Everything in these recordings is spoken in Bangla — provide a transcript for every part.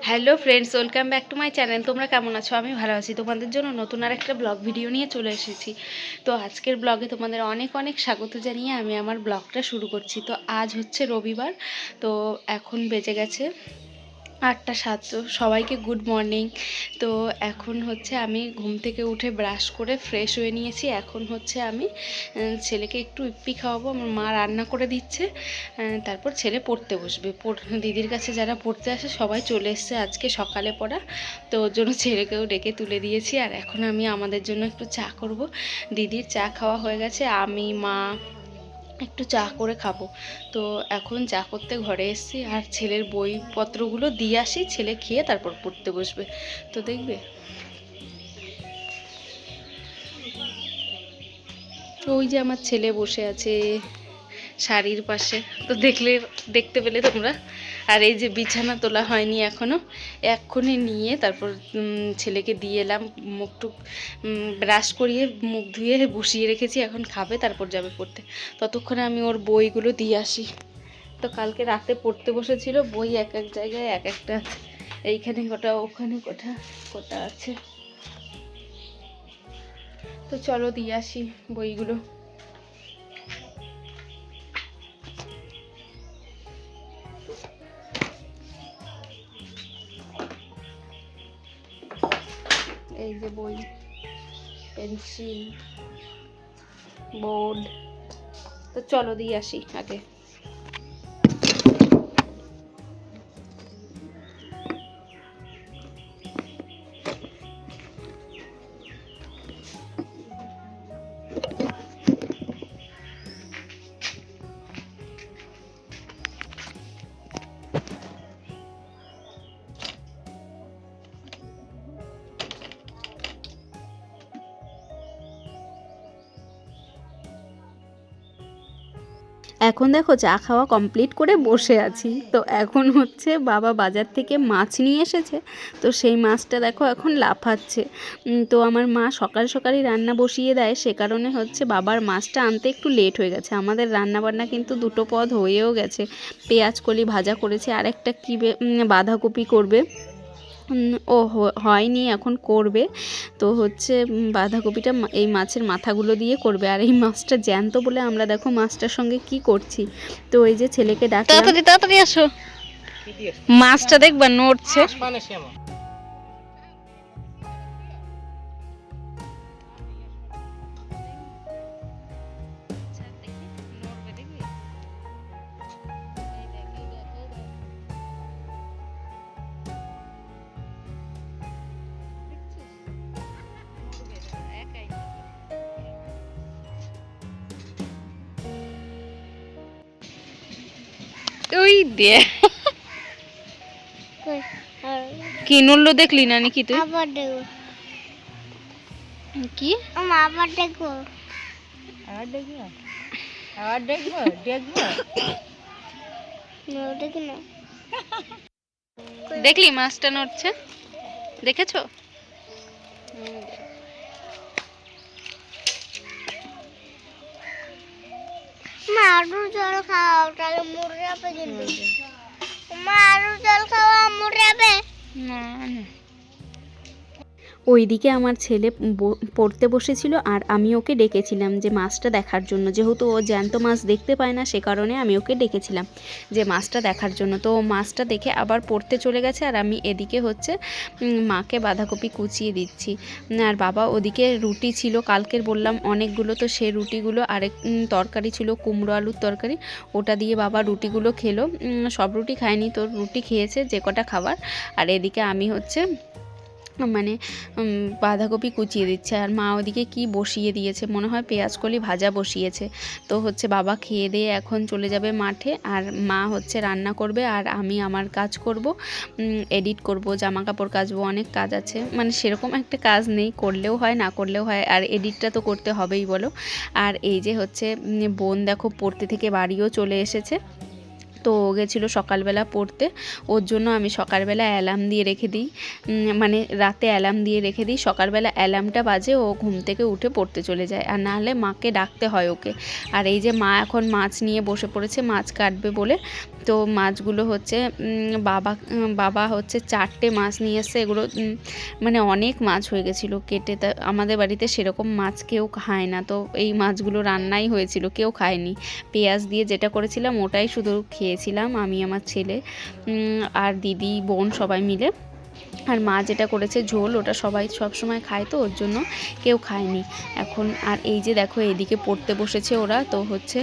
Hello friends, welcome back to my channel. তোমরা কেমন আছো? আমি ভালো আছি। তোমাদের জন্য নতুন আর একটা ব্লগ ভিডিও নিয়ে চলে এসেছি। তো আজকের ব্লগে তোমাদের অনেক অনেক স্বাগত জানিয়ে আমি আমার ব্লগটা শুরু করছি। তো আজ হচ্ছে রবিবার। তো এখন বেজে গেছে 8টা 7। সবাইকে গুড মর্নিং। তো এখন হচ্ছে আমি ঘুম থেকে উঠে ব্রাশ করে ফ্রেশ হয়ে নিয়েছি। এখন হচ্ছে আমি ছেলেকে একটু ইপ্পি খাওয়াবো, আমার মা রান্না করে দিচ্ছে। তারপর ছেলে পড়তে বসবে। দিদির কাছে যারা পড়তে আসে সবাই চলে এসছে আজকে সকালে পড়া। তো ওর জন্য ছেলেকেও ডেকে তুলে দিয়েছি। আর এখন আমি আমাদের জন্য একটু চা করব। দিদির চা খাওয়া হয়ে গেছে, আমি মা একটু চা করে খাবো। তো এখন চা করতে ঘরে এসেছি, আর ছেলের বইপত্রগুলো দিয়ে আসি, ছেলে খেয়ে তারপর পড়তে বসবে। তো দেখবে ওই যে আমার ছেলে বসে আছে শাড়ির পাশে, তো দেখতে পেলে তোমরা। আর এই যে বিছানা তোলা হয়নি এখনও, এক্ষুনি নিয়ে তারপর ছেলেকে দিয়ে এলাম। মুখটুক ব্রাশ করিয়ে মুখ ধুয়ে বসিয়ে রেখেছি, এখন খাবে তারপর যাবে পড়তে। ততক্ষণে আমি ওর বইগুলো দিয়ে আসি। তো কালকে রাতে পড়তে বসেছিল, বই এক এক জায়গায় এক একটা আছে, এইখানে কোটা ওখানে কোটা কোটা আছে। তো চলো দিয়ে আসি বইগুলো। এই যে বই, পেন্সিল, বোর্ড। তো চলো দিয়ে আসি আগে। এখন দেখো চা খাওয়া কমপ্লিট করে বসে আছি। তো এখন হচ্ছে বাবা বাজার থেকে মাছ নিয়ে এসেছে। তো সেই মাছটা দেখো এখন লাফাচ্ছে। তো আমার মা সকাল সকালই রান্না বসিয়ে দেয়, সে কারণে হচ্ছে বাবার মাছটা আনতে একটু লেট হয়ে গেছে। আমাদের রান্না বান্না কিন্তু দুটো পদ হয়েও গেছে। পেঁয়াজ কলি ভাজা করেছে, আর একটা কী বাঁধাকপি করবে। ও হয়নি, এখন করবে। তো হচ্ছে বাঁধাকপিটা এই মাছের মাথাগুলো দিয়ে করবে। আর এই মাছটা জ্যান্ত বলে আমরা দেখো মাছটার সঙ্গে কি করছি। তো এই যে ছেলেকে ডাকলাম, তাড়াতাড়ি তাড়াতাড়ি আসো, মাছটা দেখবা নড়ছে। ওই দে কি নড়লো দেখলি না নাকি তুই? আবার দেখো কি, আবার দেখো, আবার দেখো, আবার দেখবো দেখবো দেখি না। দেখলি মাছটা নড়ছে, দেখেছো? মা আরো জল খাও, তাহলে মরে যাবে কিন্তু। মা আরো জল খাওয়া মরে যাবে না। ওইদিকে আমার ছেলে পড়তে বসেছিল, আর আমি ওকে ডেকেছিলাম যে মাছটা দেখার জন্য। যেহেতু ও জ্যান্ত মাছ দেখতে পায় না, সে কারণে আমি ওকে ডেকেছিলাম যে মাছটা দেখার জন্য। তো ও মাছটা দেখে আবার পড়তে চলে গেছে, আর আমি এদিকে হচ্ছে মাকে বাঁধাকপি কুচিয়ে দিচ্ছি। আর বাবা ওদিকে রুটি ছিল কালকের, বললাম অনেকগুলো, তো সে রুটিগুলো, আরেক তরকারি ছিল কুমড়ো আলুর তরকারি, ওটা দিয়ে বাবা রুটিগুলো খেলো। সব রুটি খায়নি, তো রুটি খেয়েছে যে কটা খাবার। আর এদিকে আমি হচ্ছে মানে বাঁধাকপি কুচিয়ে দিচ্ছে, আর মা ওদিকে কি বসিয়ে দিয়েছে, মনে হয় পেঁয়াজ কলি ভাজা বসিয়েছে। তো হচ্ছে বাবা খেয়ে দিয়ে এখন চলে যাবে মাঠে, আর মা হচ্ছে রান্না করবে, আর আমি আমার কাজ করব, এডিট করব, জামা কাপড় কাচবো, অনেক কাজ আছে। মানে সেরকম একটা কাজ নেই, করলেও হয় না করলেও হয়, আর এডিটটা তো করতে হবেই বলো। আর এই যে হচ্ছে বোন দেখো পড়তে থেকে বাড়িও চলে এসেছে। তো ও গেছিলো সকালবেলা পড়তে, ওর জন্য আমি সকালবেলা অ্যালার্ম দিয়ে রেখে দিই, মানে রাতে অ্যালার্ম দিয়ে রেখে দিই। সকালবেলা অ্যালার্মটা বাজে, ও ঘুম থেকে উঠে পড়তে চলে যায়, আর নাহলে মাকে ডাকতে হয় ওকে। আর এই যে মা এখন মাছ নিয়ে বসে পড়েছে, মাছ কাটবে বলে। তো মাছগুলো হচ্ছে বাবা হচ্ছে 4টে মাছ নিয়ে এসছে। এগুলো মানে অনেক মাছ হয়ে গেছিলো কেটে, তা আমাদের বাড়িতে সেরকম মাছ কেউ খায় না, তো এই মাছগুলো রান্নাই হয়েছিল, কেউ খায়নি। পেঁয়াজ দিয়ে যেটা করেছিলাম ওটাই শুধু খেয়েছিলাম আমি, আমার ছেলে আর দিদি বোন সবাই মিলে। আর মা যেটা করেছে ঝোল, ওটা সবাই সব সময় খায়, তো ওর জন্য কেউ খায়নি এখন। আর এই যে দেখো এদিকে পড়তে বসেছে ওরা, তো হচ্ছে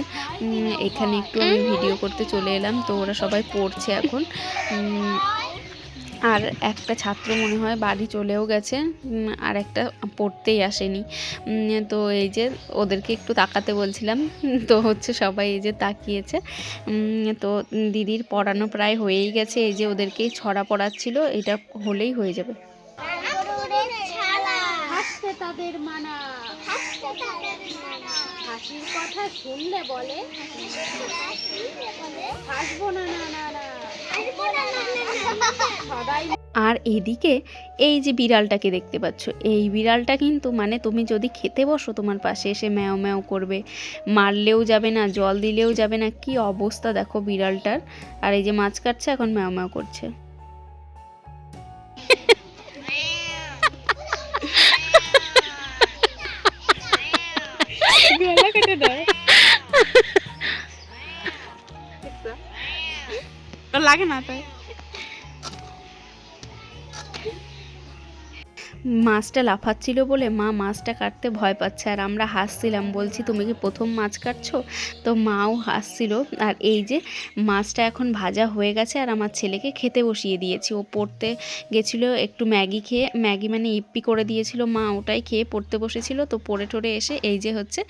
এখানে একটু আমি ভিডিও করতে চলে এলাম। তো ওরা সবাই পড়ছে এখন। আর একটা ছাত্র মনে হয় বাড়ি চলেও গেছে, আর একটা পড়তেই আসেনি। তো এই যে ওদেরকে একটু তাকাতে বলছিলাম, তো হচ্ছে সবাই এই যে তাকিয়েছে। তো দিদির পড়ানো প্রায় হয়েই গেছে, এই যে ওদেরকেই ছড়া পড়াচ্ছিল, এটা হলেই হয়ে যাবে। তাদের মানা হাসির কথা শুনলে বলে হাসবো না না না না। আর এদিকে এই যে বিড়ালটাকে দেখতে পাচ্ছ, এই বিড়ালটা কিন্তু মানে তুমি যদি খেতে বসো তোমার পাশে এসে ম্যাও ম্যাও করবে, মারলেও যাবে না, জল দিলেও যাবে না, কি অবস্থা দেখো বিড়ালটার। আর এই যে মাছ কাটছে এখন ম্যাও ম্যাও করছে। লাগে না তাই মাছটা লাফাচ্ছিল বলে মা মাছটা কাটতে ভয় পাচ্ছে, আর আমরা হাসছিলাম, বলছি তুমি কি প্রথম মাছ কাটছো? তো মাও হাসছিল। আর এই যে মাছটা এখন ভাজা হয়ে গেছে, আর আমার ছেলেকে খেতে বসিয়ে দিয়েছি। ও পড়তে গেছিলো, একটু ম্যাগি খেয়ে, ম্যাগি মানে ইপ্পি করে দিয়েছিল মা, ওটাই খেয়ে পড়তে বসেছিল। তো পড়ে ঠরে এসে এই যে হচ্ছে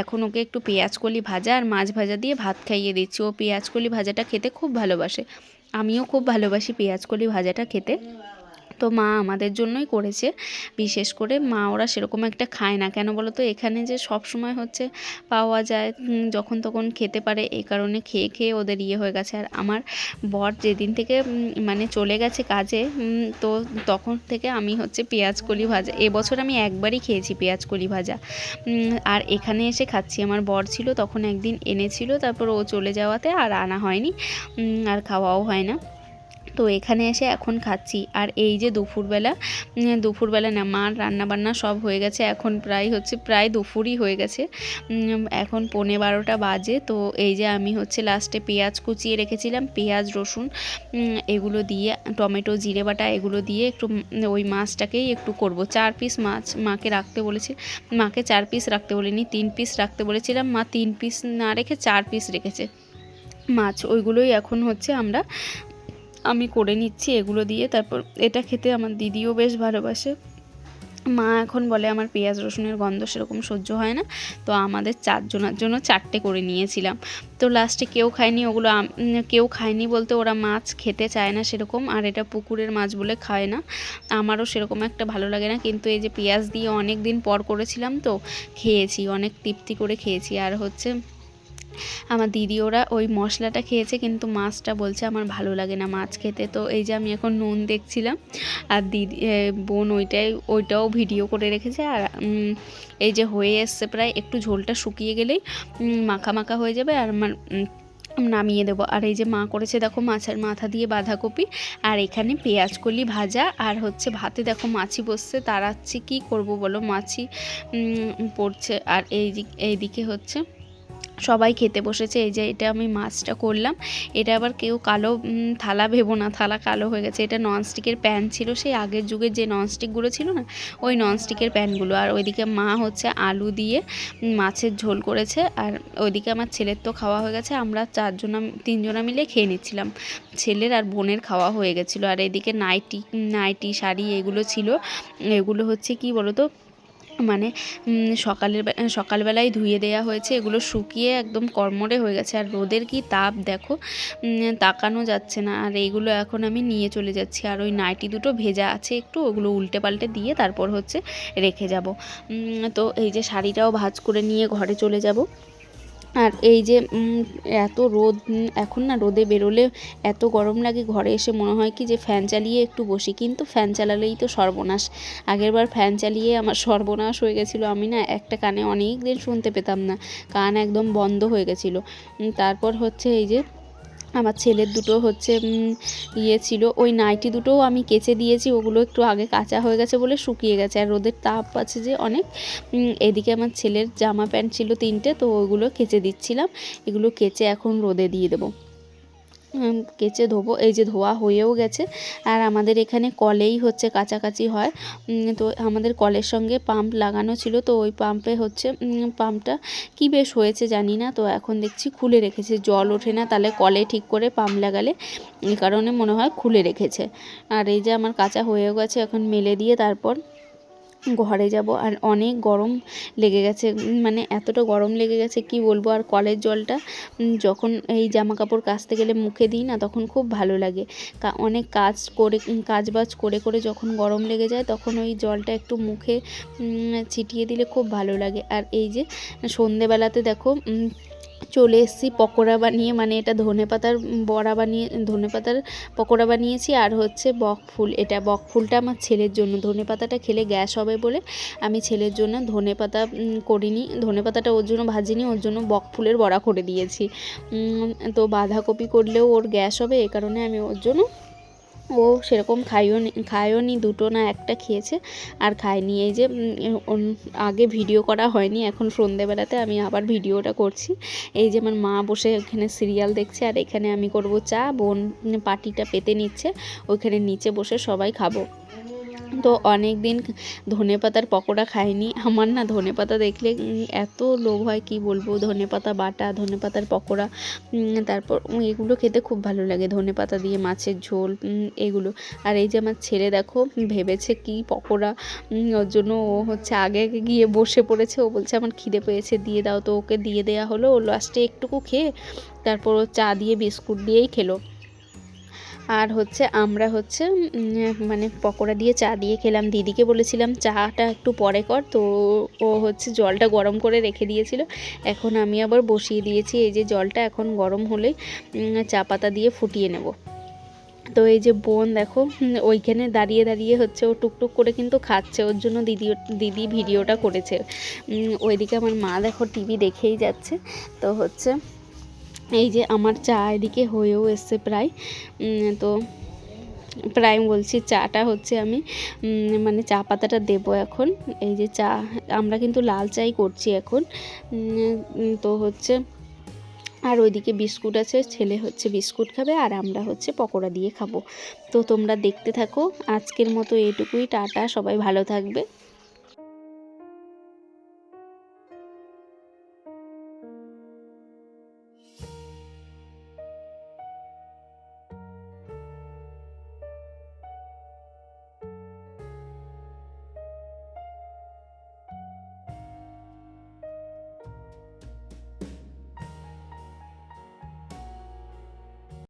এখন ওকে একটু পেঁয়াজকলি ভাজা আর মাছ ভাজা দিয়ে ভাত খাইয়ে দিচ্ছি। ও পেঁয়াজকলি ভাজাটা খেতে খুব ভালোবাসে, আমিও খুব ভালোবাসি পেঁয়াজকলি ভাজাটা খেতে। তো মা আমাদের জন্যই করেছে, বিশেষ করে মা ওরা সেরকম একটা খায় না, কেন বলো তো, এখানে যে সব সময় হচ্ছে পাওয়া যায়, যখন তখন খেতে পারে, এই কারণে খেয়ে খেয়ে ওদের ইয়ে হয়ে গেছে। আর আমার বর যেদিন থেকে মানে চলে গেছে কাজে, তো তখন থেকে আমি হচ্ছে পেঁয়াজকলি ভাজা, এবছর আমি একবারই খেয়েছি পেঁয়াজকলি ভাজা, আর এখানে এসে খাচ্ছি। আমার বর ছিল তখন একদিন এনেছিল, তারপর ও চলে যাওয়াতে আর আনা হয়নি, আর খাওয়াও হয় না। তো এখানে এসে এখন খাচ্ছি। আর এই যে দুপুরবেলা না, মার রান্নাবান্না সব হয়ে গেছে, এখন প্রায় দুপুরই হয়ে গেছে, এখন 11:15 বাজে। তো এই যে আমি হচ্ছে লাস্টে পেঁয়াজ কুচিয়ে রেখেছিলাম, পেঁয়াজ রসুন এগুলো দিয়ে, টমেটো জিরে বাটা এগুলো দিয়ে একটু ওই মাছটাকেই একটু করব। 4 পিস মাছ মাকে রাখতে বলেছি, মাকে 4 পিস রাখতে বলিনি, 3 পিস রাখতে বলেছিলাম, মা 3 পিস না রেখে 4 পিস রেখেছে মাছ। ওইগুলোই এখন হচ্ছে আমি করে নিচ্ছি এগুলো দিয়ে। তারপর এটা খেতে আমার দিদিও বেশ ভালোবাসে। মা এখন বলে আমার পেঁয়াজ রসুনের গন্ধ সেরকম সহ্য হয় না, তো আমাদের 4 জনের জন্য 4টে করে নিয়েছিলাম। তো লাস্টে কেউ খায়নি ওগুলো, কেউ খায়নি বলতে ওরা মাছ খেতে চায় না সেরকম, আর এটা পুকুরের মাছ বলে খায় না, আমারও সেরকম একটা ভালো লাগে না। কিন্তু এই যে পেঁয়াজ দিয়ে অনেক দিন পর করেছিলাম, তো খেয়েছি, অনেক তৃপ্তি করে খেয়েছি। আর হচ্ছে আমার দিদি ওরা ওই মশলাটা খেয়েছে, কিন্তু মাছটা বলছে আমার ভালো লাগে না মাছ খেতে। তো এই যে আমি এখন নুন দেখছিলাম, আর দিদি বোন ওইটাও ভিডিও করে রেখেছে। আর এই যে হয়ে এসছে প্রায়, একটু ঝোলটা শুকিয়ে গেলেই মাখা মাখা হয়ে যাবে, আর আমার নামিয়ে দেবো। আর এই যে মা করেছে দেখো মাছের মাথা দিয়ে বাঁধাকপি, আর এখানে পেঁয়াজকলি ভাজা, আর হচ্ছে ভাতে দেখো মাছি বসছে, তাড়াচ্ছি, কি করব বলো, মাছি পড়ছে। আর এইদিকে হচ্ছে সবাই খেতে বসেছে। এই যে এটা আমি মাছটা করলাম, এটা আবার কেউ কালো থালা ভেবো না, থালা কালো হয়ে গেছে, এটা ননস্টিকের প্যান ছিল, সেই আগের যুগের যে ননস্টিকগুলো ছিল না, ওই ননস্টিকের প্যানগুলো। আর ওইদিকে মা হচ্ছে আলু দিয়ে মাছের ঝোল করেছে, আর ওইদিকে আমার ছেলের তো খাওয়া হয়ে গেছে, আমরা 3জনা মিলে খেয়ে নিচ্ছিলাম, ছেলের আর বোনের খাওয়া হয়ে গেছিলো। আর এইদিকে নাইটি শাড়ি এগুলো ছিল, এগুলো হচ্ছে কি বলো তো, মানে সকালবেলায় ধুয়ে দেওয়া হয়েছে, এগুলো শুকিয়ে একদম কড়মড়ে হয়ে গেছে। আর রোদের কি তাপ দেখো, তাকানো যাচ্ছে না। আর এইগুলো এখন আমি নিয়ে চলে যাচ্ছি। আর ওই নাইটি দুটো ভেজা আছে একটু, ওগুলো উল্টে পাল্টে দিয়ে তারপর হচ্ছে রেখে যাব। তো এই যে শাড়িটাও ভাঁজ করে নিয়ে ঘরে চলে যাব। আর এই যে এত রোদ, এখন না রোদে বেরোলে এত গরম লাগে, ঘরে এসে মনে হয় কি যে ফ্যান চালিয়ে একটু বসি, কিন্তু ফ্যান চালালেই তো সর্বনাশ। আগেরবার ফ্যান চালিয়ে আমার সর্বনাশ হয়ে গেছিলো, আমি না একটা কানে অনেক দিন শুনতে পেতাম না, কান একদম বন্ধ হয়ে গেছিলো। তারপর হচ্ছে এই যে আমার ছেলের দুটো হচ্ছে ইয়ে ছিল, ওই নাইটি দুটোও আমি কেচে দিয়েছি, ওগুলো একটু আগে কাঁচা হয়ে গেছে বলে শুকিয়ে গেছে, আর রোদের তাপ আছে যে অনেক। এদিকে আমার ছেলের জামা প্যান্ট ছিল 3টে, তো ওগুলো কেচে দিচ্ছিলাম। এগুলো কেচে এখন রোদে দিয়ে দেবো, কেচে ধোবো। এই যে ধোয়া হয়েও গেছে। আর আমাদের এখানে কলেই হচ্ছে কাছাকাছি হয়, তো আমাদের কলের সঙ্গে পাম্প লাগানো ছিল, তো ওই পাম্পে হচ্ছে পাম্পটা কি বেশ হয়েছে জানি না, তো এখন দেখছি খুলে রেখেছে, জল ওঠে না, তাহলে কলে ঠিক করে পাম্প লাগালে, এই কারণে মনে হয় খুলে রেখেছে। আর এই যে আমার কাঁচা হয়েও গেছে, এখন মেলে দিয়ে তারপর ঘরে যাব। আর অনেক গরম লেগে গেছে, মানে এতটা গরম লেগে গেছে কি বলবো। আর কলের জলটা যখন এই জামা কাপড় কাচতে গেলে মুখে দিই না, তখন খুব ভালো লাগে। অনেক কাজবাজ করে করে যখন গরম লেগে যায়, তখন ওই জলটা একটু মুখে ছিটিয়ে দিলে খুব ভালো লাগে। আর এই যে সন্ধেবেলাতে দেখো চলে এসেছি পকোড়া বানিয়ে, মানে এটা ধনেপাতার বড়া বানিয়ে, ধনেপাতার পকোড়া বানিয়েছি। আর হচ্ছে বকফুল, এটা বকফুলটা আমার ছেলের জন্য, ধনেপাতাটা খেলে গ্যাস হবে বলে আমি ছেলের জন্য ধনেপাতা করিনি, ধনেপাতাটা ওর জন্য ভাজিনি, ওর জন্য বকফুলের বড়া করে দিয়েছি। তো বাঁধাকপি করলেও ওর গ্যাস হবে, এ কারণে আমি ওর জন্য, ও সেরকম খায়ও নি, দুটো না একটা খেয়েছে আর খায়নি। এই যে আগে ভিডিও করা হয়নি, এখন সন্ধেবেলাতে আমি আবার ভিডিওটা করছি। এই যে আমার মা বসে এখানে সিরিয়াল দেখছে, আর এখানে আমি করব চা, বোন পাটিটা পেতে নিচ্ছে, ওইখানে নিচে বসে সবাই খাবো। তো অনেক দিন ধনেপাতার পকোড়া খাইনি। আমার না ধনেপাতা দেখলে এত লোভ হয় কি বলবো, ধনেপাতা বাটা, ধনেপাতার পকোড়া, তারপর এগুলো খেতে খুব ভালো লাগে, ধনেপাতা দিয়ে মাছের ঝোল এগুলো। আর এই যে আমার ছেলে দেখো ভেবেছে কি পকোড়া, ওর জন্য ও হচ্ছে আগে গিয়ে বসে পড়েছে, ও বলছে আমার খিদে পেয়েছে দিয়ে দাও, তো ওকে দিয়ে দেওয়া হলো। ও লাস্টে একটুকু খেয়ে তারপর ও চা দিয়ে বিস্কুট দিয়েই খেলো। আর হচ্ছে আমরা হচ্ছে মানে পকোড়া দিয়ে চা দিয়ে খেলাম। দিদিকে বলেছিলাম চাটা একটু পরে কর, তো ও হচ্ছে জলটা গরম করে রেখে দিয়েছিল, এখন আমি আবার বসিয়ে দিয়েছি। এই যে জলটা এখন গরম হলেই চা পাতা দিয়ে ফুটিয়ে নেব। তো এই যে বোন দেখো ওইখানে দাঁড়িয়ে দাঁড়িয়ে হচ্ছে ও টুকটুক করে কিন্তু খাচ্ছে, ওর জন্য দিদি ভিডিওটা করেছে। ওইদিকে আমার মা দেখো টিভি দেখেই যাচ্ছে। তো হচ্ছে এই যে আমার চা এদিকে হয়েও এসছে প্রায়, তো প্রায় বলছি চাটা হচ্ছে আমি মানে চা পাতাটা দেবো এখন। এই যে চা, আমরা কিন্তু লাল চাই করছি এখন। তো হচ্ছে আর ওইদিকে বিস্কুট আছে, ছেলে হচ্ছে বিস্কুট খাবে আর আমরা হচ্ছে পকোড়া দিয়ে খাবো। তো তোমরা দেখতে থাকো। আজকের মতো এইটুকুই, টাটা, সবাই ভালো থাকবে।